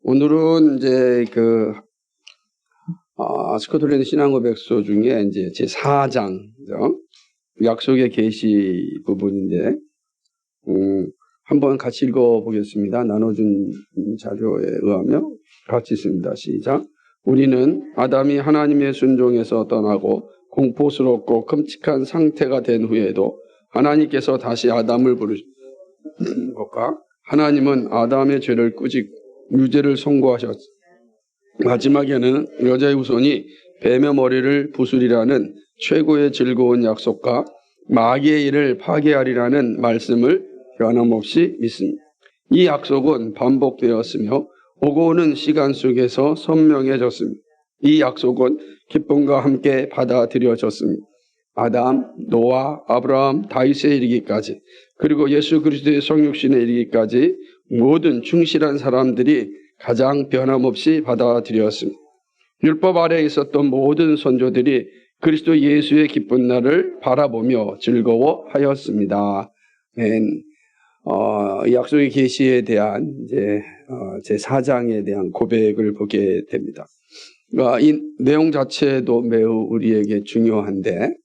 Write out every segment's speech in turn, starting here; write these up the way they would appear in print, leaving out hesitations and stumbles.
오늘은 이제 스코틀랜드 신앙고백서 중에 이제 제 4장, 약속의 계시 부분인데, 한번 같이 읽어보겠습니다. 나눠준 자료에 의하며 같이 읽습니다. 시작. 우리는 아담이 하나님의 순종에서 떠나고 공포스럽고 끔찍한 상태가 된 후에도 하나님께서 다시 아담을 부르신 것과 하나님은 아담의 죄를 꾸짖고 유죄를 선고하셨습니다. 마지막에는 여자의 후손이 뱀의 머리를 부수리라는 최고의 즐거운 약속과 마귀의 일을 파괴하리라는 말씀을 변함없이 믿습니다. 이 약속은 반복되었으며 오고 오는 시간 속에서 선명해졌습니다. 이 약속은 기쁨과 함께 받아들여졌습니다. 아담, 노아, 아브라함, 다윗에 이르기까지, 그리고 예수 그리스도의 성육신에 이르기까지 모든 충실한 사람들이 가장 변함없이 받아들였습니다. 율법 아래에 있었던 모든 선조들이 그리스도 예수의 기쁜 날을 바라보며 즐거워하였습니다. 이 약속의 계시에 대한 제 4장에 대한 고백을 보게 됩니다. 이 내용 자체도 매우 우리에게 중요한데,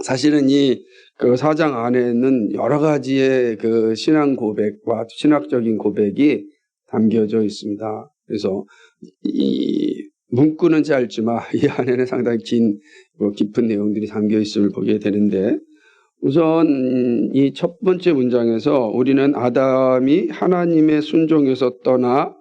사실은 이 4장 안에는 여러 가지의 신앙 고백과 신학적인 고백이 담겨져 있습니다. 그래서 이 문구는 짧지만 이 안에는 상당히 깊은 내용들이 담겨 있음을 보게 되는데, 우선 이 첫 번째 문장에서 우리는 아담이 하나님의 순종에서 떠나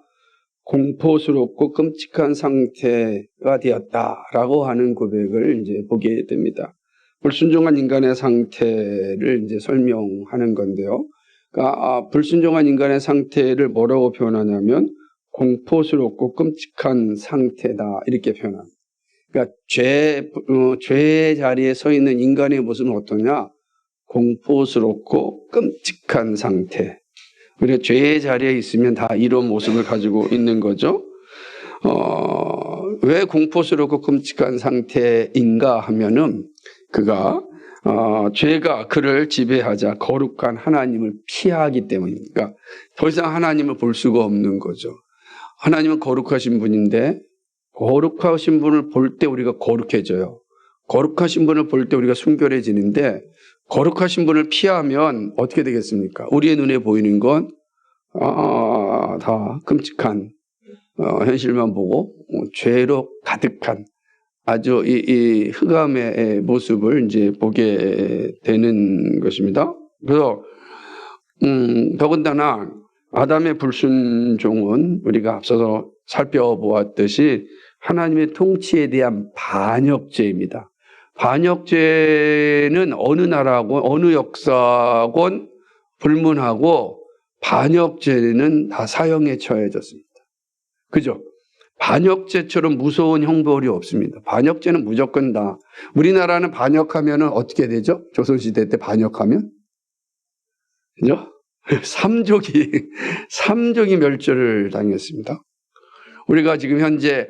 공포스럽고 끔찍한 상태가 되었다라고 하는 고백을 이제 보게 됩니다. 불순종한 인간의 상태를 이제 설명하는 건데요. 그러니까 불순종한 인간의 상태를 뭐라고 표현하냐면 공포스럽고 끔찍한 상태다, 이렇게 표현합니다. 그러니까 죄의 자리에 서 있는 인간의 모습은 어떠냐? 공포스럽고 끔찍한 상태. 우리가 죄의 자리에 있으면 다 이런 모습을 가지고 있는 거죠. 왜 공포스럽고 끔찍한 상태인가 하면은 죄가 그를 지배하자 거룩한 하나님을 피하기 때문입니다. 더 이상 하나님을 볼 수가 없는 거죠. 하나님은 거룩하신 분인데, 거룩하신 분을 볼 때 우리가 거룩해져요. 거룩하신 분을 볼 때 우리가 순결해지는데, 거룩하신 분을 피하면 어떻게 되겠습니까? 우리의 눈에 보이는 건 다 끔찍한 현실만 보고 죄로 가득한 아주 이 흑암의 모습을 이제 보게 되는 것입니다. 그래서 더군다나 아담의 불순종은 우리가 앞서서 살펴보았듯이 하나님의 통치에 대한 반역죄입니다. 반역죄는 어느 나라고 어느 역사건 불문하고 반역죄는 다 사형에 처해졌습니다. 그죠? 반역죄처럼 무서운 형벌이 없습니다. 반역죄는 무조건 다. 우리나라는 반역하면 어떻게 되죠? 조선시대 때 반역하면? 그죠? 삼족이 멸절을 당했습니다. 우리가 지금 현재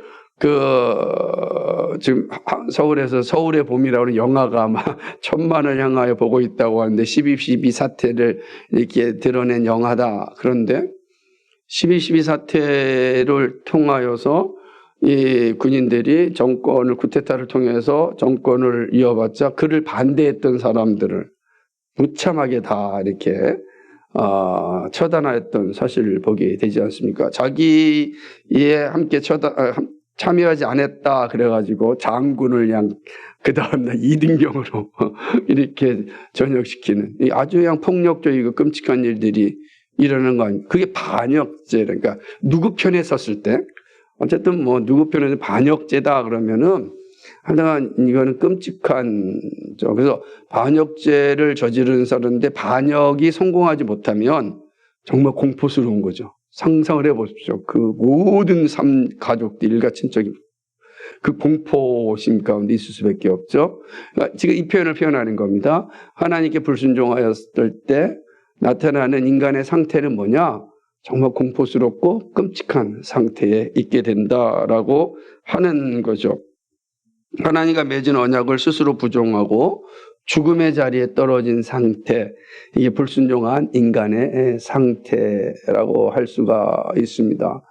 지금 서울에서 서울의 봄이라는 영화가 아마 1000만을 향하여 보고 있다고 하는데 12.12 사태를 이렇게 드러낸 영화다. 그런데 12.12 사태를 통하여서 이 군인들이 쿠데타를 통해서 정권을 이어받자 그를 반대했던 사람들을 무참하게 다 이렇게 처단하였던 사실을 보게 되지 않습니까? 자기에 함께 참여하지 않았다 그래가지고 장군을 그 다음날 2등병으로 이렇게 전역시키는 아주 폭력적이고 끔찍한 일들이 일어나는 거 아닙니까? 그게 반역죄. 그러니까 누구 편에 섰을 때 어쨌든 누구 편에서 반역죄다 그러면은 하여간 이거는 끔찍한 그래서 반역죄를 저지른 사람인데 반역이 성공하지 못하면 정말 공포스러운 거죠. 상상을 해보십시오. 그 모든 가족들, 일가 친척이 그 공포심 가운데 있을 수밖에 없죠. 그러니까 지금 이 표현을 표현하는 겁니다. 하나님께 불순종하였을 때 나타나는 인간의 상태는 뭐냐? 정말 공포스럽고 끔찍한 상태에 있게 된다라고 하는 거죠. 하나님과 맺은 언약을 스스로 부정하고 죽음의 자리에 떨어진 상태, 이게 불순종한 인간의 상태라고 할 수가 있습니다.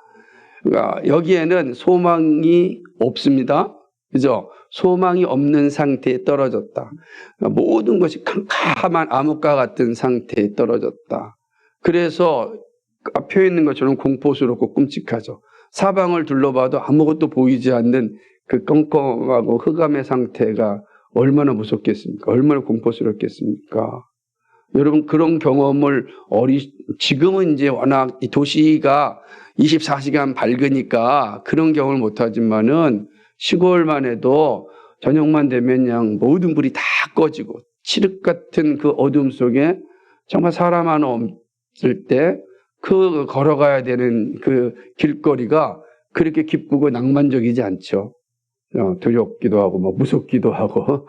그러니까 여기에는 소망이 없습니다. 그죠? 소망이 없는 상태에 떨어졌다. 그러니까 모든 것이 캄캄한 암흑과 같은 상태에 떨어졌다. 그래서 앞에 있는 것처럼 공포스럽고 끔찍하죠. 사방을 둘러봐도 아무것도 보이지 않는 그 껌껌하고 흑암의 상태가 얼마나 무섭겠습니까? 얼마나 공포스럽겠습니까? 여러분, 그런 경험을 지금은 이제 워낙 이 도시가 24시간 밝으니까 그런 경험을 못하지만은 시골만 해도 저녁만 되면 그냥 모든 불이 다 꺼지고 칠흑 같은 그 어둠 속에 정말 사람 하나 없을 때 그 걸어가야 되는 그 길거리가 그렇게 기쁘고 낭만적이지 않죠. 두렵기도 하고 뭐 무섭기도 하고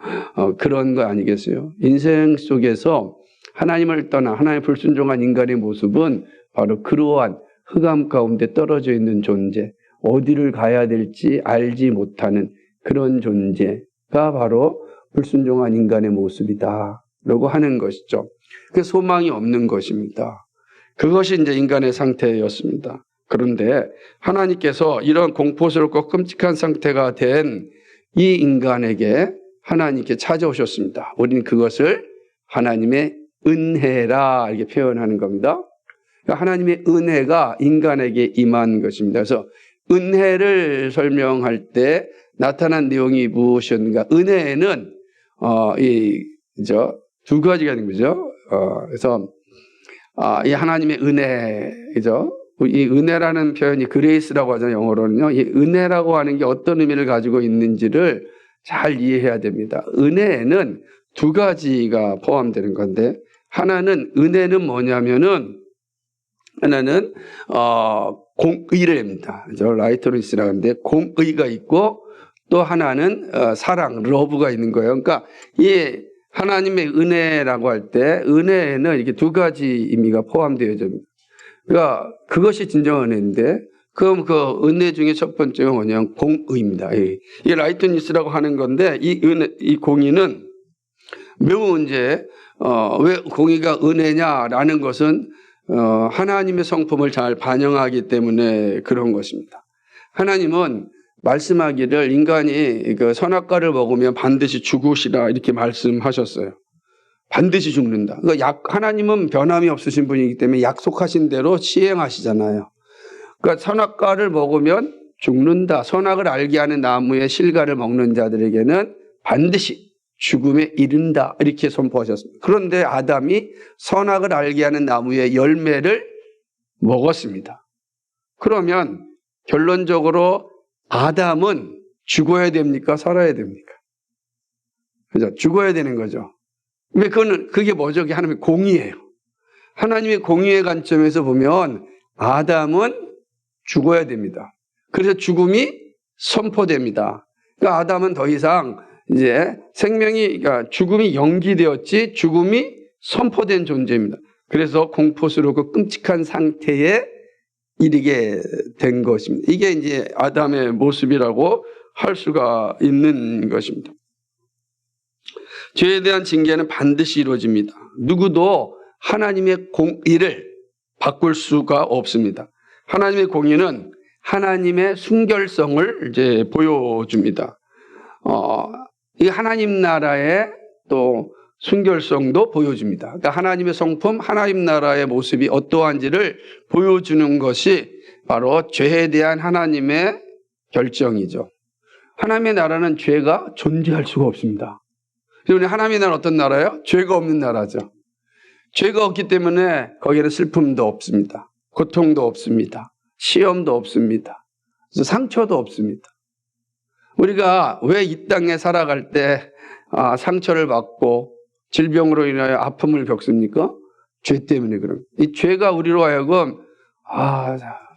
그런 거 아니겠어요? 인생 속에서 하나님을 떠나 하나님의 불순종한 인간의 모습은 바로 그러한 흑암 가운데 떨어져 있는 존재, 어디를 가야 될지 알지 못하는 그런 존재가 바로 불순종한 인간의 모습이다 라고 하는 것이죠. 그 소망이 없는 것입니다. 그것이 이제 인간의 상태였습니다. 그런데 하나님께서 이런 공포스럽고 끔찍한 상태가 된 이 인간에게 하나님께 찾아오셨습니다. 우리는 그것을 하나님의 은혜라 이렇게 표현하는 겁니다. 하나님의 은혜가 인간에게 임한 것입니다. 그래서 은혜를 설명할 때 나타난 내용이 무엇이었는가? 은혜는 두 가지가 있는 거죠. 그래서 이 하나님의 은혜죠. 이 은혜라는 표현이 그레이스라고 하잖아요. 영어로는요. 이 은혜라고 하는 게 어떤 의미를 가지고 있는지를 잘 이해해야 됩니다. 은혜에는 두 가지가 포함되는 건데, 하나는 은혜는 뭐냐면은 하나는 공의랍니다. 라이터리스라고 하는데 공의가 있고 또 하나는 사랑, 러브가 있는 거예요. 그러니까 이 하나님의 은혜라고 할 때 은혜에는 이렇게 두 가지 의미가 포함되어 있습니다. 그러니까 그것이 진정한 은혜인데, 그럼 그 은혜 중에 첫 번째가 뭐냐면 공의입니다. 이 라이트니스라고 하는 건데, 이 공의는 매우 이제 왜 공의가 은혜냐라는 것은 하나님의 성품을 잘 반영하기 때문에 그런 것입니다. 하나님은 말씀하기를 인간이 그 선악과를 먹으면 반드시 죽으시라 이렇게 말씀하셨어요. 반드시 죽는다. 그러니까 하나님은 변함이 없으신 분이기 때문에 약속하신 대로 시행하시잖아요. 그러니까 선악과를 먹으면 죽는다. 선악을 알게 하는 나무의 실과를 먹는 자들에게는 반드시 죽음에 이른다. 이렇게 선포하셨습니다. 그런데 아담이 선악을 알게 하는 나무의 열매를 먹었습니다. 그러면 결론적으로 아담은 죽어야 됩니까? 살아야 됩니까? 그죠? 죽어야 되는 거죠. 근데 그게 뭐죠? 그게 하나님의 공의예요. 하나님의 공의의 관점에서 보면 아담은 죽어야 됩니다. 그래서 죽음이 선포됩니다. 그러니까 아담은 더 이상 이제 그러니까 죽음이 연기되었지 죽음이 선포된 존재입니다. 그래서 공포스럽고 끔찍한 상태에 이르게 된 것입니다. 이게 이제 아담의 모습이라고 할 수가 있는 것입니다. 죄에 대한 징계는 반드시 이루어집니다. 누구도 하나님의 공의를 바꿀 수가 없습니다. 하나님의 공의는 하나님의 순결성을 이제 보여줍니다. 이 하나님 나라의 또 순결성도 보여줍니다. 그러니까 하나님의 성품, 하나님 나라의 모습이 어떠한지를 보여주는 것이 바로 죄에 대한 하나님의 결정이죠. 하나님의 나라는 죄가 존재할 수가 없습니다. 그런데 하나님의 나라는 어떤 나라예요? 죄가 없는 나라죠. 죄가 없기 때문에 거기에는 슬픔도 없습니다. 고통도 없습니다. 시험도 없습니다. 상처도 없습니다. 우리가 왜 이 땅에 살아갈 때 상처를 받고 질병으로 인하여 아픔을 겪습니까? 죄 때문에 그런 거예요. 이 죄가 우리로 하여금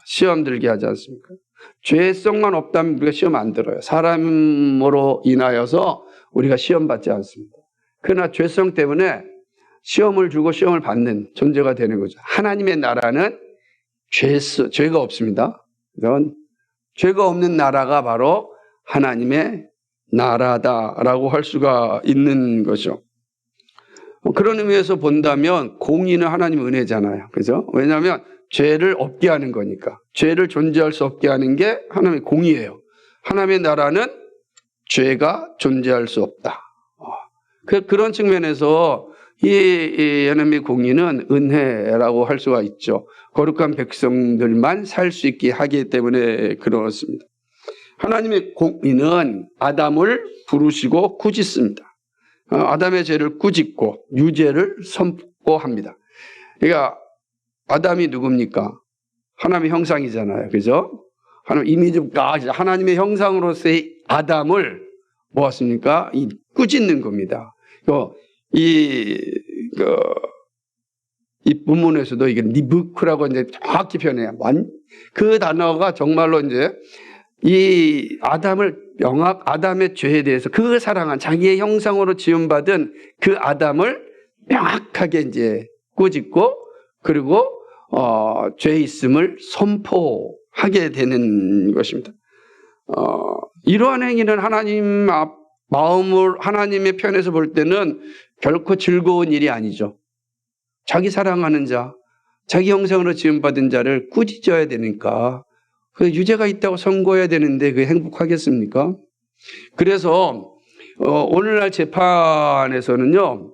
시험 들게 하지 않습니까? 죄성만 없다면 우리가 시험 안 들어요. 사람으로 인하여서 우리가 시험 받지 않습니다. 그러나 죄성 때문에 시험을 주고 시험을 받는 존재가 되는 거죠. 하나님의 나라는 죄가 없습니다. 그런 죄가 없는 나라가 바로 하나님의 나라다라고 할 수가 있는 거죠. 그런 의미에서 본다면 공의는 하나님의 은혜잖아요. 그죠? 왜냐하면 죄를 없게 하는 거니까. 죄를 존재할 수 없게 하는 게 하나님의 공의예요. 하나님의 나라는 죄가 존재할 수 없다. 그런 측면에서 이 하나님의 공의는 은혜라고 할 수가 있죠. 거룩한 백성들만 살 수 있게 하기 때문에 그렇습니다. 하나님의 공의는 아담을 부르시고 꾸짖습니다. 아담의 죄를 꾸짖고 유죄를 선포합니다. 그러니까 아담이 누굽니까? 하나님의 형상이잖아요. 그죠? 하나님 이미지가 하나님의 형상으로서의 아담을 뭐였습니까? 꾸짖는 겁니다. 이 본문에서도 이게 니브크라고 이제 정확히 표현해요. 그 단어가 정말로 이제 이 아담의 죄에 대해서 그 사랑한 자기의 형상으로 지음받은 그 아담을 명확하게 이제 꾸짖고 그리고 죄 있음을 선포하게 되는 것입니다. 이러한 행위는 하나님의 편에서 볼 때는 결코 즐거운 일이 아니죠. 자기 사랑하는 자, 자기 형상으로 지음받은 자를 꾸짖어야 되니까 그 유죄가 있다고 선고해야 되는데 그게 행복하겠습니까? 그래서 오늘날 재판에서는요,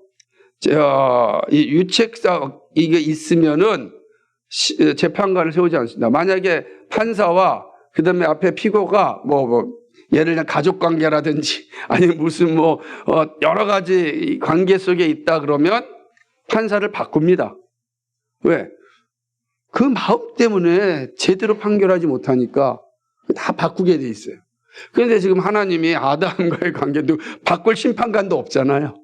이 유책사 이게 있으면은 재판관을 세우지 않습니다. 만약에 판사와 그다음에 앞에 피고가 예를 들면 가족 관계라든지 아니면 무슨 여러 가지 관계 속에 있다 그러면 판사를 바꿉니다. 왜? 그 마음 때문에 제대로 판결하지 못하니까 다 바꾸게 돼 있어요. 그런데 지금 하나님이 아담과의 관계도 바꿀 심판관도 없잖아요.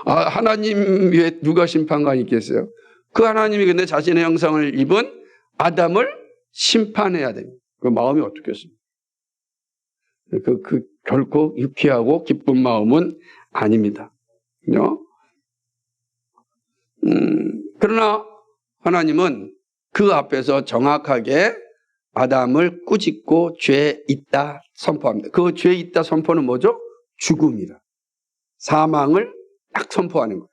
하나님 외에 누가 심판관이 있겠어요? 그 하나님이 근데 자신의 형상을 입은 아담을 심판해야 됩니다. 그 마음이 어떻겠습니까? 결코 유쾌하고 기쁜 마음은 아닙니다. 그러나 하나님은 그 앞에서 정확하게 아담을 꾸짖고 죄 있다 선포합니다. 그 죄 있다 선포는 뭐죠? 죽음이다. 사망을 딱 선포하는 거예요.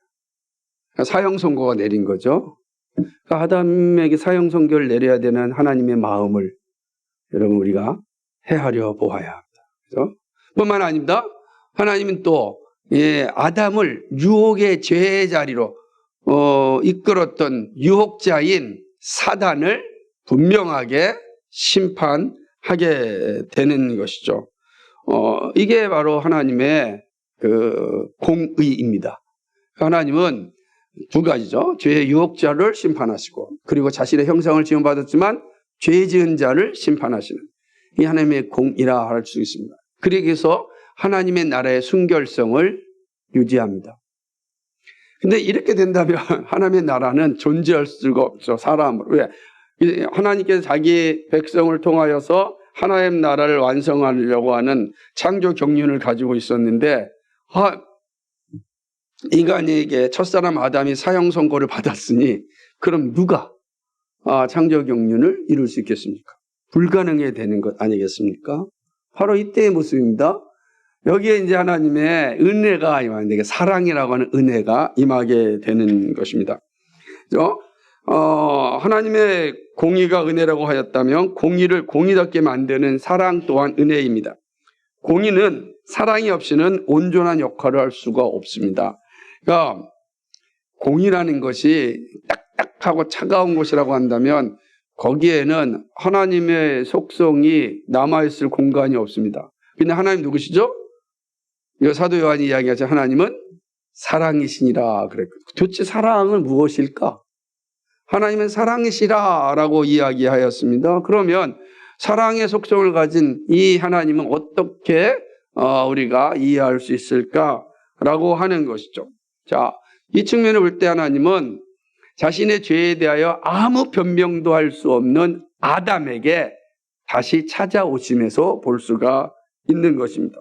사형 선고가 내린 거죠. 그러니까 아담에게 사형 선고를 내려야 되는 하나님의 마음을 여러분 우리가 헤아려 보아야 합니다. 그래서 뿐만 아닙니다. 하나님은 또 아담을 유혹의 죄의 자리로 이끌었던 유혹자인 사단을 분명하게 심판하게 되는 것이죠. 이게 바로 하나님의 그 공의입니다. 하나님은 두 가지죠. 죄의 유혹자를 심판하시고 그리고 자신의 형상을 지음받았지만 죄 지은 자를 심판하시는 이 하나님의 공의라 할 수 있습니다. 그래서 하나님의 나라의 순결성을 유지합니다. 근데 이렇게 된다면 하나님의 나라는 존재할 수가 없죠. 사람으로. 왜? 하나님께서 자기 백성을 통하여서 하나님의 나라를 완성하려고 하는 창조 경륜을 가지고 있었는데 인간에게 첫사람 아담이 사형 선고를 받았으니 그럼 누가 창조 경륜을 이룰 수 있겠습니까? 불가능해 되는 것 아니겠습니까? 바로 이때의 모습입니다. 여기에 이제 하나님의 은혜가 임하는데 사랑이라고 하는 은혜가 임하게 되는 것입니다. 그래서 하나님의 공의가 은혜라고 하였다면 공의를 공의답게 만드는 사랑 또한 은혜입니다. 공의는 사랑이 없이는 온전한 역할을 할 수가 없습니다. 그러니까 공의라는 것이 딱딱하고 차가운 것이라고 한다면 거기에는 하나님의 속성이 남아있을 공간이 없습니다. 근데 하나님 누구시죠? 사도 요한이 이야기하죠. 하나님은 사랑이시니라 그랬거든요. 도대체 사랑은 무엇일까? 하나님은 사랑이시라라고 이야기하였습니다. 그러면 사랑의 속성을 가진 이 하나님은 어떻게 우리가 이해할 수 있을까라고 하는 것이죠. 자, 이 측면을 볼 때 하나님은 자신의 죄에 대하여 아무 변명도 할 수 없는 아담에게 다시 찾아오심에서 볼 수가 있는 것입니다.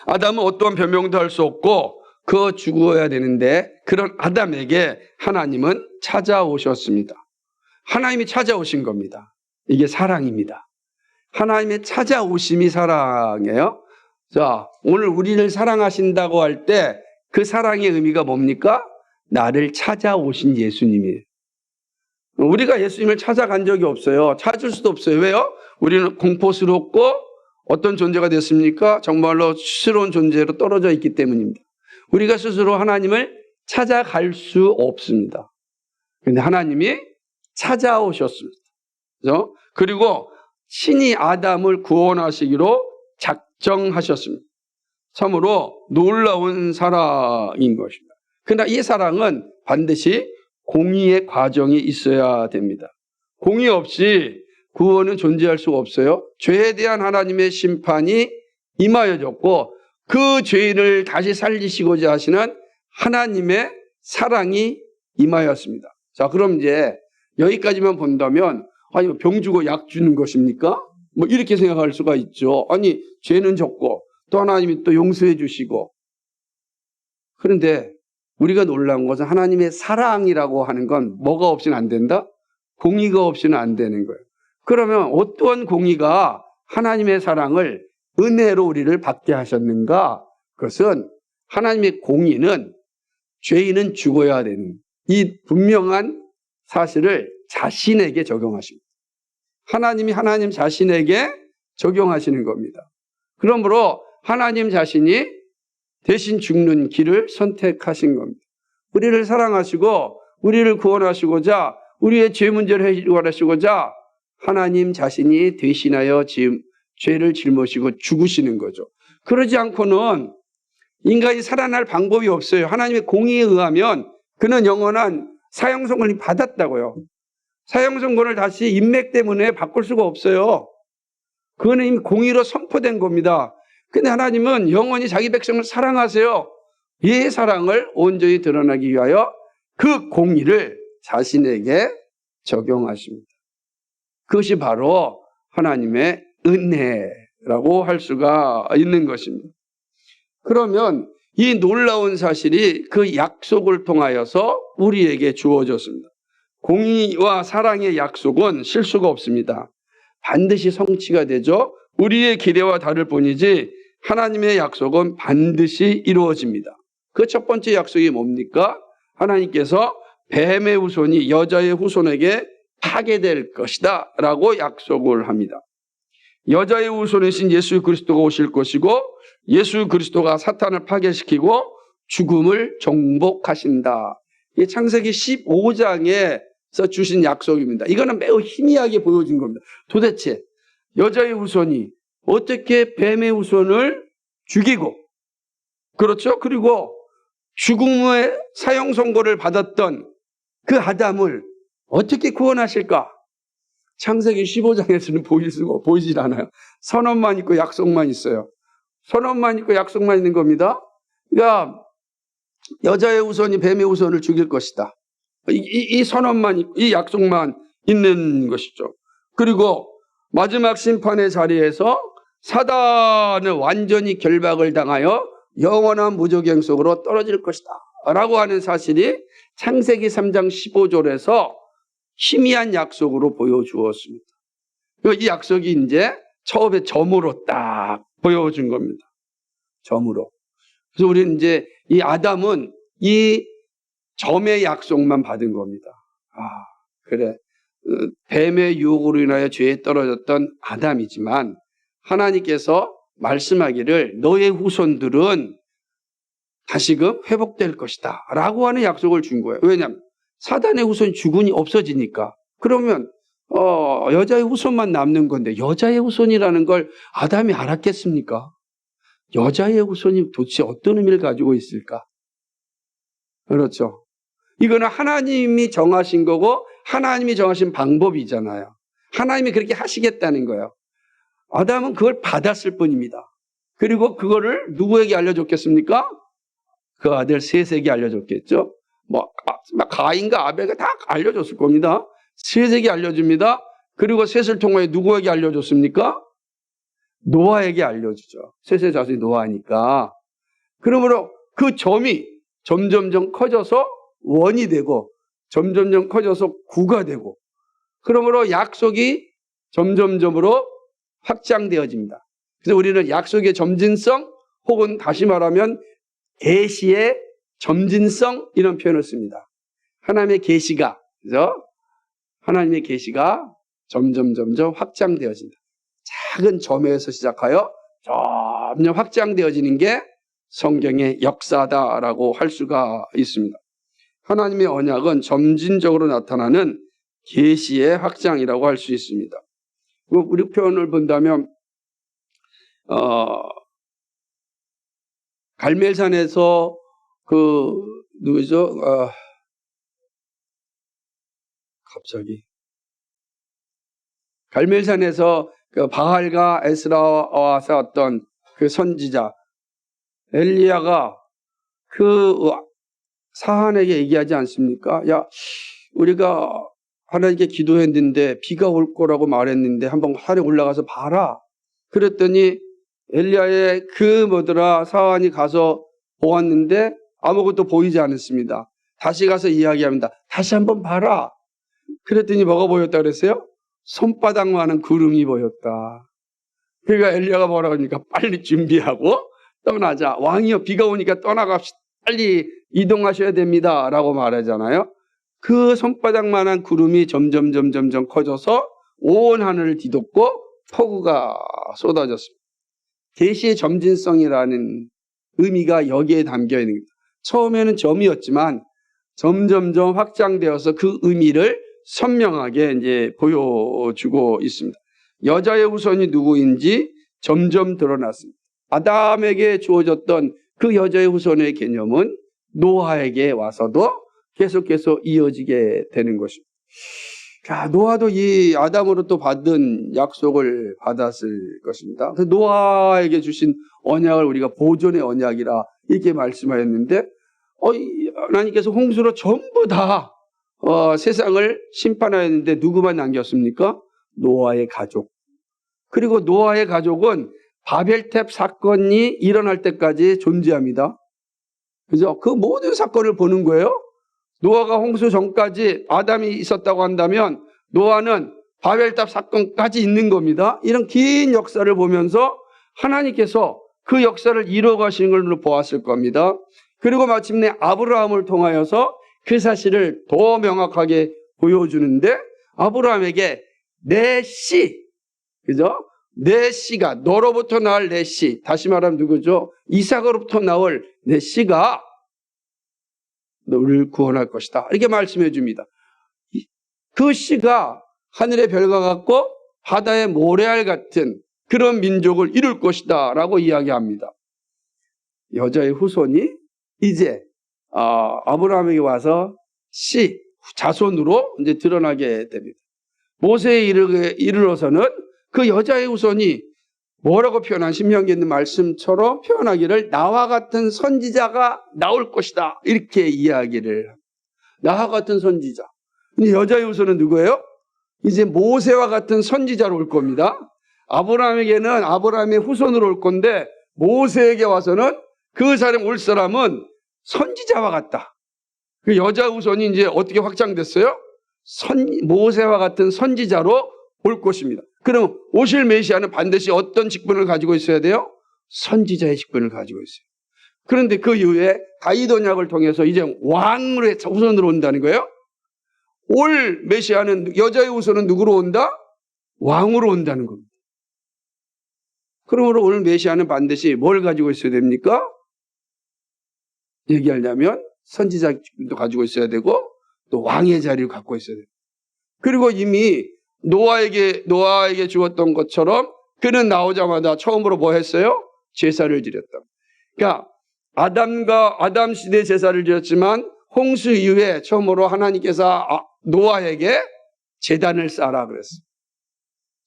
아담은 어떠한 변명도 할 수 없고 그거 죽어야 되는데 그런 아담에게 하나님은 찾아오셨습니다. 하나님이 찾아오신 겁니다. 이게 사랑입니다. 하나님의 찾아오심이 사랑이에요. 자, 오늘 우리를 사랑하신다고 할 때 그 사랑의 의미가 뭡니까? 나를 찾아오신 예수님이에요. 우리가 예수님을 찾아간 적이 없어요. 찾을 수도 없어요. 왜요? 우리는 공포스럽고 어떤 존재가 됐습니까? 정말로 수치스러운 존재로 떨어져 있기 때문입니다. 우리가 스스로 하나님을 찾아갈 수 없습니다. 그런데 하나님이 찾아오셨습니다. 그렇죠? 그리고 친히 아담을 구원하시기로 작정하셨습니다. 참으로 놀라운 사랑인 것입니다. 그러나 이 사랑은 반드시 공의의 과정이 있어야 됩니다. 공의 없이 구원은 존재할 수가 없어요. 죄에 대한 하나님의 심판이 임하여졌고 그 죄인을 다시 살리시고자 하시는 하나님의 사랑이 임하였습니다. 자, 그럼 이제 여기까지만 본다면 아니 병 주고 약 주는 것입니까? 뭐 이렇게 생각할 수가 있죠. 아니 죄는 졌고 또 하나님이 또 용서해 주시고. 그런데 우리가 놀라운 것은 하나님의 사랑이라고 하는 건 뭐가 없이는 안 된다? 공의가 없이는 안 되는 거예요. 그러면 어떠한 공의가 하나님의 사랑을 은혜로 우리를 받게 하셨는가? 그것은 하나님의 공의는 죄인은 죽어야 되는 이 분명한 사실을 자신에게 적용하십니다. 하나님이 하나님 자신에게 적용하시는 겁니다. 그러므로 하나님 자신이 대신 죽는 길을 선택하신 겁니다. 우리를 사랑하시고 우리를 구원하시고자 우리의 죄 문제를 해결하시고자 하나님 자신이 대신하여 죄를 짊어지고 죽으시는 거죠. 그러지 않고는 인간이 살아날 방법이 없어요. 하나님의 공의에 의하면 그는 영원한 사형선고를 받았다고요. 사형선고를 다시 인맥 때문에 바꿀 수가 없어요. 그거는 이미 공의로 선포된 겁니다. 근데 하나님은 영원히 자기 백성을 사랑하세요. 이 사랑을 온전히 드러나기 위하여 그 공의를 자신에게 적용하십니다. 그것이 바로 하나님의 은혜라고 할 수가 있는 것입니다. 그러면 이 놀라운 사실이 그 약속을 통하여서 우리에게 주어졌습니다. 공의와 사랑의 약속은 실수가 없습니다. 반드시 성취가 되죠. 우리의 기대와 다를 뿐이지 하나님의 약속은 반드시 이루어집니다. 그 첫 번째 약속이 뭡니까? 하나님께서 뱀의 후손이 여자의 후손에게 파괴될 것이다 라고 약속을 합니다. 여자의 후손이신 예수 그리스도가 오실 것이고 예수 그리스도가 사탄을 파괴시키고 죽음을 정복하신다. 이게 창세기 15장에서 주신 약속입니다. 이거는 매우 희미하게 보여진 겁니다. 도대체 여자의 후손이 어떻게 뱀의 후손을 죽이고 그렇죠? 그리고 죽음의 사형 선고를 받았던 그 아담을 어떻게 구원하실까? 창세기 15장에서는 보이질 않아요. 선언만 있고 약속만 있어요. 선언만 있고 약속만 있는 겁니다. 그러니까 여자의 후손이 뱀의 후손을 죽일 것이다. 이 선언만 있고 이 약속만 있는 것이죠. 그리고 마지막 심판의 자리에서 사단은 완전히 결박을 당하여 영원한 무저갱 속으로 떨어질 것이다 라고 하는 사실이 창세기 3장 15절에서 희미한 약속으로 보여주었습니다. 이 약속이 이제 처음에 점으로 딱 보여준 겁니다. 점으로. 그래서 우리는 이제 이 아담은 이 점의 약속만 받은 겁니다. 아, 그래. 뱀의 유혹으로 인하여 죄에 떨어졌던 아담이지만 하나님께서 말씀하기를 너의 후손들은 다시금 회복될 것이다 라고 하는 약속을 준 거예요. 왜냐하면 사단의 후손이 죽으니 없어지니까. 그러면 여자의 후손만 남는 건데 여자의 후손이라는 걸 아담이 알았겠습니까? 여자의 후손이 도대체 어떤 의미를 가지고 있을까? 그렇죠. 이거는 하나님이 정하신 거고 하나님이 정하신 방법이잖아요. 하나님이 그렇게 하시겠다는 거예요. 아담은 그걸 받았을 뿐입니다. 그리고 그거를 누구에게 알려줬겠습니까? 그 아들 셋에게 알려줬겠죠. 가인과 아벨가 다 알려줬을 겁니다. 셋에게 알려줍니다. 그리고 셋을 통해 누구에게 알려줬습니까? 노아에게 알려주죠. 셋의 자손이 노아니까. 그러므로 그 점이 점점점 커져서 원이 되고 점점점 커져서 구가 되고 그러므로 약속이 점점점으로 확장되어집니다. 그래서 우리는 약속의 점진성 혹은 다시 말하면 계시의 점진성 이런 표현을 씁니다. 하나님의 계시가 그죠? 하나님의 계시가 점점 확장되어진다. 작은 점에서 시작하여 점점 확장되어지는 게 성경의 역사다라고 할 수가 있습니다. 하나님의 언약은 점진적으로 나타나는 계시의 확장이라고 할 수 있습니다. 우리 표현을 본다면 갈멜산에서 누구죠? 갑자기 갈멜산에서 그 바알과 에스라와 싸웠던 그 선지자 엘리야가 그 사한에게 얘기하지 않습니까? 야, 우리가 하나님께 기도했는데 비가 올 거라고 말했는데 한번 산에 올라가서 봐라. 그랬더니 엘리야의 사한이 가서 보았는데 아무것도 보이지 않았습니다. 다시 가서 이야기합니다. 다시 한번 봐라. 그랬더니 뭐가 보였다 그랬어요? 손바닥만한 구름이 보였다. 그러니까 엘리야가 뭐라고 하니까 빨리 준비하고 떠나자. 왕이여, 비가 오니까 떠나갑시다. 빨리 이동하셔야 됩니다. 라고 말하잖아요. 그 손바닥만한 구름이 점점 커져서 온 하늘을 뒤덮고 폭우가 쏟아졌습니다. 계시의 점진성이라는 의미가 여기에 담겨 있는 겁니다. 처음에는 점이었지만 점점 확장되어서 그 의미를 선명하게 이제 보여주고 있습니다. 여자의 후손이 누구인지 점점 드러났습니다. 아담에게 주어졌던 그 여자의 후손의 개념은 노아에게 와서도 계속 이어지게 되는 것입니다. 노아도 이 아담으로부터 받은 약속을 받았을 것입니다. 노아에게 주신 언약을 우리가 보존의 언약이라 이렇게 말씀하였는데 하나님께서 홍수로 전부 다 세상을 심판하였는데 누구만 남겼습니까? 노아의 가족. 그리고 노아의 가족은 바벨탑 사건이 일어날 때까지 존재합니다. 그죠? 그 모든 사건을 보는 거예요. 노아가 홍수 전까지 아담이 있었다고 한다면 노아는 바벨탑 사건까지 있는 겁니다. 이런 긴 역사를 보면서 하나님께서 그 역사를 이루어 가시는 걸 보았을 겁니다. 그리고 마침내 아브라함을 통하여서 그 사실을 더 명확하게 보여주는데 아브라함에게 내 씨, 그죠? 내 씨가 너로부터 나올 내 씨, 다시 말하면 누구죠? 이삭으로부터 나올 내 씨가 너를 구원할 것이다. 이렇게 말씀해 줍니다. 그 씨가 하늘의 별과 같고 바다의 모래알 같은 그런 민족을 이룰 것이다 라고 이야기합니다. 여자의 후손이 이제 아브라함에게 와서 씨, 자손으로 이제 드러나게 됩니다. 모세에 이르러서는 그 여자의 후손이 뭐라고 표현한 신명기에 있는 말씀처럼 표현하기를 나와 같은 선지자가 나올 것이다. 이렇게 이야기를 합니다. 나와 같은 선지자. 근데 여자의 후손은 누구예요? 이제 모세와 같은 선지자로 올 겁니다. 아브라함에게는 아브라함의 후손으로 올 건데 모세에게 와서는 그 사람 올 사람은 선지자와 같다. 그 여자 후손이 이제 어떻게 확장됐어요? 모세와 같은 선지자로 올 것입니다. 그럼 오실 메시아는 반드시 어떤 직분을 가지고 있어야 돼요? 선지자의 직분을 가지고 있어요. 그런데 그 이후에 다윗 언약을 통해서 이제 왕으로 후손으로 온다는 거예요. 올 메시아는 여자의 후손은 누구로 온다? 왕으로 온다는 겁니다. 그러므로 오늘 메시아는 반드시 뭘 가지고 있어야 됩니까? 얘기하려면 선지자 직분도 가지고 있어야 되고 또 왕의 자리를 갖고 있어야 돼요. 그리고 이미 노아에게 주었던 것처럼 그는 나오자마자 처음으로 뭐 했어요? 제사를 드렸다. 그러니까 아담 시대 제사를 드렸지만 홍수 이후에 처음으로 하나님께서 노아에게 제단을 쌓아라 그랬어요.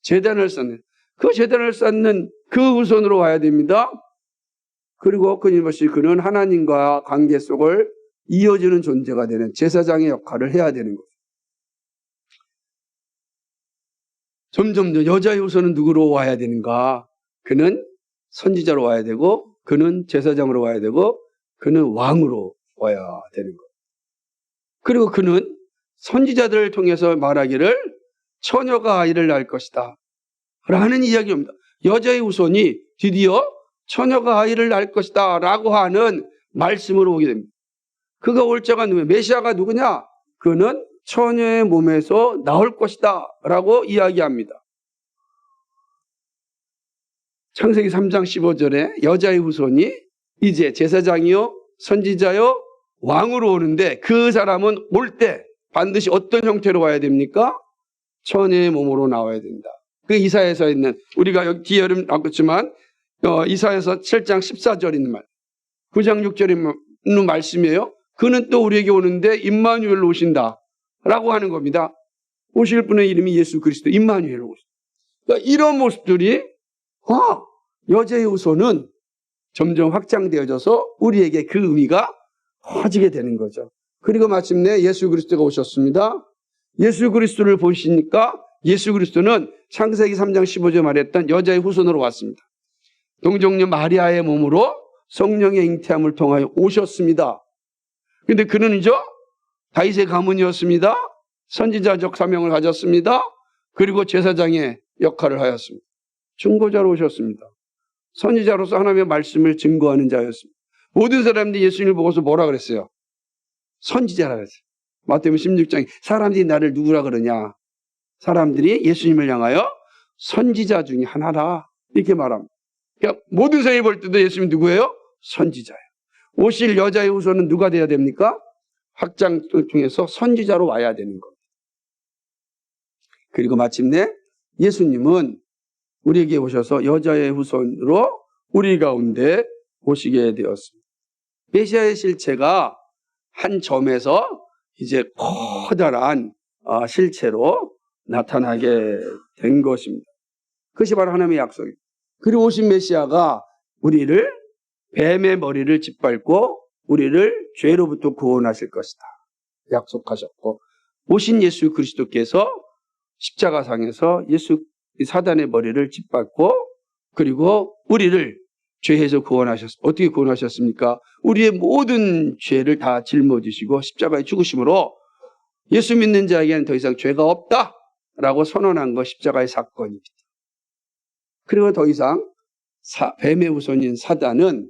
제단을 쌓는. 그 제단을 쌓는 그 후손으로 와야 됩니다. 그리고 끊임없이 그는 하나님과 관계 속을 이어지는 존재가 되는 제사장의 역할을 해야 되는 거죠. 점점 더 여자의 후손은 누구로 와야 되는가? 그는 선지자로 와야 되고 그는 제사장으로 와야 되고 그는 왕으로 와야 되는 것. 그리고 그는 선지자들을 통해서 말하기를 처녀가 아이를 낳을 것이다 라는 이야기입니다. 여자의 후손이 드디어 처녀가 아이를 낳을 것이다 라고 하는 말씀으로 오게 됩니다. 그가 올 자가 누구냐? 메시아가 누구냐? 그는 처녀의 몸에서 나올 것이다 라고 이야기합니다. 창세기 3장 15절에 여자의 후손이 이제 제사장이요 선지자요 왕으로 오는데 그 사람은 올 때 반드시 어떤 형태로 와야 됩니까? 처녀의 몸으로 나와야 된다. 그 이사야서 있는, 우리가 여기 뒤에 이름 나왔지만 이사야서 7장 14절 있는 말, 9장 6절 있는 말씀이에요. 그는 또 우리에게 오는데 임마누엘로 오신다 라고 하는 겁니다. 오실 분의 이름이 예수 그리스도 임마누엘로 오신다. 그러니까 이런 모습들이 여자의 후손은 점점 확장되어져서 우리에게 그 의미가 커지게 되는 거죠. 그리고 마침내 예수 그리스도가 오셨습니다. 예수 그리스도를 보시니까 예수 그리스도는 창세기 3장 15절에 말했던 여자의 후손으로 왔습니다. 동정녀 마리아의 몸으로 성령의 잉태함을 통하여 오셨습니다. 그런데 그는요 다윗의 가문이었습니다. 선지자적 사명을 가졌습니다. 그리고 제사장의 역할을 하였습니다. 중보자로 오셨습니다. 선지자로서 하나님의 말씀을 증거하는 자였습니다. 모든 사람들이 예수님을 보고서 뭐라 그랬어요? 선지자라 그랬어요. 마태복음 16장에 사람들이 나를 누구라 그러냐? 사람들이 예수님을 향하여 선지자 중에 하나라 이렇게 말합니다. 그러니까 모든 사람이 볼 때도 예수님 누구예요? 선지자예요. 오실 여자의 후손은 누가 돼야 됩니까? 확장을 통해서 선지자로 와야 되는 겁니다. 그리고 마침내 예수님은 우리에게 오셔서 여자의 후손으로 우리 가운데 오시게 되었습니다. 메시아의 실체가 한 점에서 이제 커다란 실체로 나타나게 된 것입니다. 그것이 바로 하나님의 약속입니다. 그리고 오신 메시아가 우리를 뱀의 머리를 짓밟고 우리를 죄로부터 구원하실 것이다 약속하셨고, 오신 예수 그리스도께서 십자가상에서 사단의 머리를 짓밟고 그리고 우리를 죄에서 구원하셨습니다. 어떻게 구원하셨습니까? 우리의 모든 죄를 다 짊어지시고 십자가에 죽으심으로 예수 믿는 자에게는 더 이상 죄가 없다라고 선언한 것 십자가의 사건입니다. 그리고 더 이상 뱀의 후손인 사단은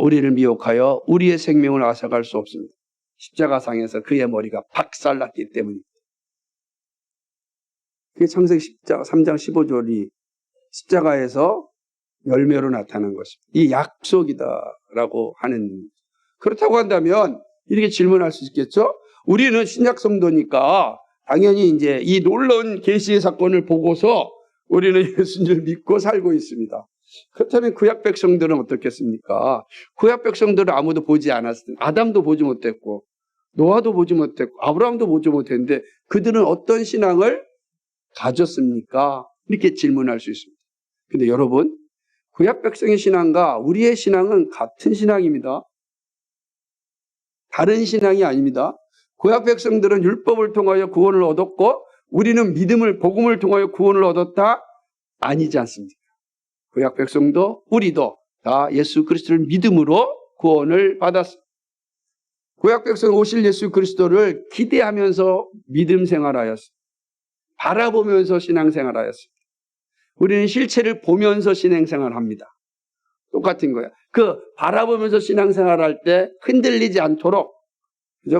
우리를 미혹하여 우리의 생명을 앗아갈 수 없습니다. 십자가상에서 그의 머리가 박살났기 때문입니다. 그게 창세기 3장 15절이 십자가에서 열매로 나타난 것입니다. 이 약속이다라고 하는. 그렇다고 한다면 이렇게 질문할 수 있겠죠? 우리는 신약 성도니까 당연히 이제 이 놀라운 계시의 사건을 보고서 우리는 예수님을 믿고 살고 있습니다. 그렇다면 구약 백성들은 어떻겠습니까? 구약 백성들은 아무도 보지 않았을 텐데, 아담도 보지 못했고 노아도 보지 못했고 아브라함도 보지 못했는데 그들은 어떤 신앙을 가졌습니까? 이렇게 질문할 수 있습니다. 근데 여러분, 구약 백성의 신앙과 우리의 신앙은 같은 신앙입니다. 다른 신앙이 아닙니다. 구약 백성들은 율법을 통하여 구원을 얻었고 우리는 복음을 통하여 구원을 얻었다? 아니지 않습니까? 구약 백성도 우리도 다 예수 그리스도를 믿음으로 구원을 받았습니다. 구약 백성은 오실 예수 그리스도를 기대하면서 믿음 생활하였습니다. 바라보면서 신앙생활하였습니다. 우리는 실체를 보면서 신앙생활합니다. 똑같은 거예요. 그 바라보면서 신앙생활할 때 흔들리지 않도록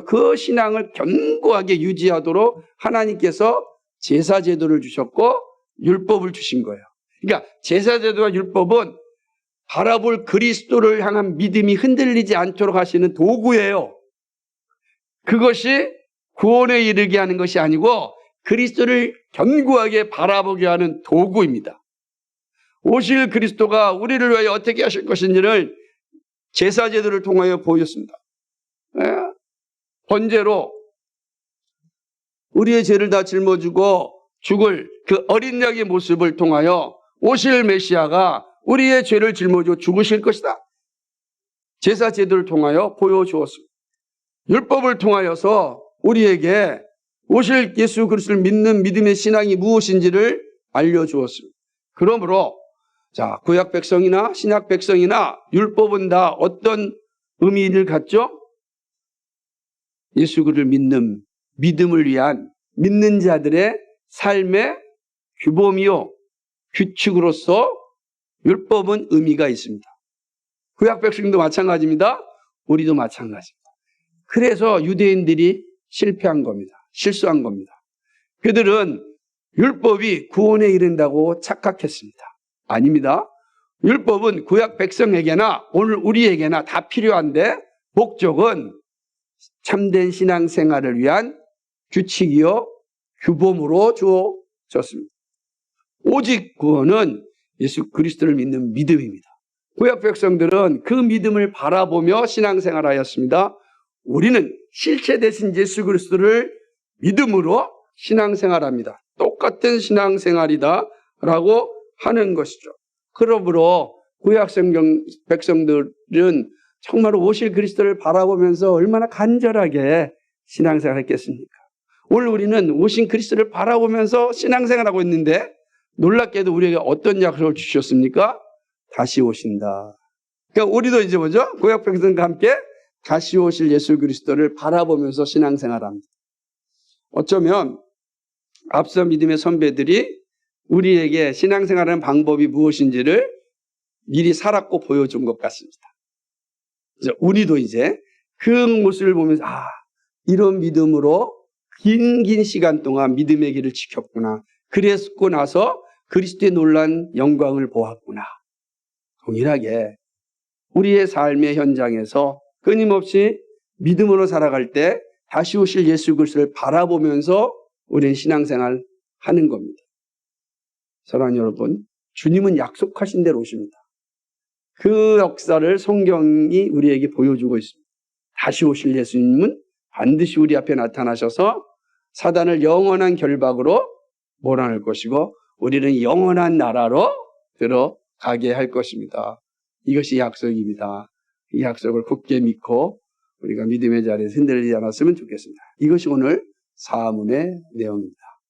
그 신앙을 견고하게 유지하도록 하나님께서 제사제도를 주셨고 율법을 주신 거예요. 그러니까 제사제도와 율법은 바라볼 그리스도를 향한 믿음이 흔들리지 않도록 하시는 도구예요. 그것이 구원에 이르게 하는 것이 아니고 그리스도를 견고하게 바라보게 하는 도구입니다. 오실 그리스도가 우리를 위하여 어떻게 하실 것인지를 제사제도를 통하여 보였습니다. 번제로 우리의 죄를 다 짊어지고 죽을 그 어린 양의 모습을 통하여 오실 메시아가 우리의 죄를 짊어지고 죽으실 것이다. 제사제도를 통하여 보여주었습니다. 율법을 통하여서 우리에게 오실 예수 그리스도를 믿는 믿음의 신앙이 무엇인지를 알려주었습니다. 그러므로 구약 백성이나 신약 백성이나 율법은 다 어떤 의미를 갖죠? 예수 그리스도를 믿는 믿음을 위한 믿는 자들의 삶의 규범이요 규칙으로서 율법은 의미가 있습니다. 구약 백성도 마찬가지입니다. 우리도 마찬가지입니다. 그래서 유대인들이 실패한 겁니다. 실수한 겁니다. 그들은 율법이 구원에 이른다고 착각했습니다. 아닙니다. 율법은 구약 백성에게나 오늘 우리에게나 다 필요한데 목적은 참된 신앙생활을 위한 규칙이요 규범으로 주어졌습니다. 오직 구원은 예수 그리스도를 믿는 믿음입니다. 구약 백성들은 그 믿음을 바라보며 신앙생활하였습니다. 우리는 실체 대신 예수 그리스도를 믿음으로 신앙생활합니다. 똑같은 신앙생활이다라고 하는 것이죠. 그러므로 구약 성경 백성들은 정말 오실 그리스도를 바라보면서 얼마나 간절하게 신앙생활했겠습니까? 오늘 우리는 오신 그리스도를 바라보면서 신앙생활하고 있는데 놀랍게도 우리에게 어떤 약속을 주셨습니까? 다시 오신다. 그러니까 우리도 이제 뭐죠? 구약 백성과 함께 다시 오실 예수 그리스도를 바라보면서 신앙생활합니다. 어쩌면 앞서 믿음의 선배들이 우리에게 신앙생활하는 방법이 무엇인지를 미리 살았고 보여준 것 같습니다. 우리도 이제 그 모습을 보면서 이런 믿음으로 긴 시간 동안 믿음의 길을 지켰구나. 그랬고 나서 그리스도의 놀라운 영광을 보았구나. 동일하게 우리의 삶의 현장에서 끊임없이 믿음으로 살아갈 때 다시 오실 예수 그리스도를 바라보면서 우리는 신앙생활 하는 겁니다. 사랑하는 여러분, 주님은 약속하신 대로 오십니다. 그 역사를 성경이 우리에게 보여주고 있습니다. 다시 오실 예수님은 반드시 우리 앞에 나타나셔서 사단을 영원한 결박으로 몰아낼 것이고 우리는 영원한 나라로 들어가게 할 것입니다. 이것이 약속입니다. 이 약속을 굳게 믿고 우리가 믿음의 자리에서 흔들리지 않았으면 좋겠습니다. 이것이 오늘 사문의 내용입니다.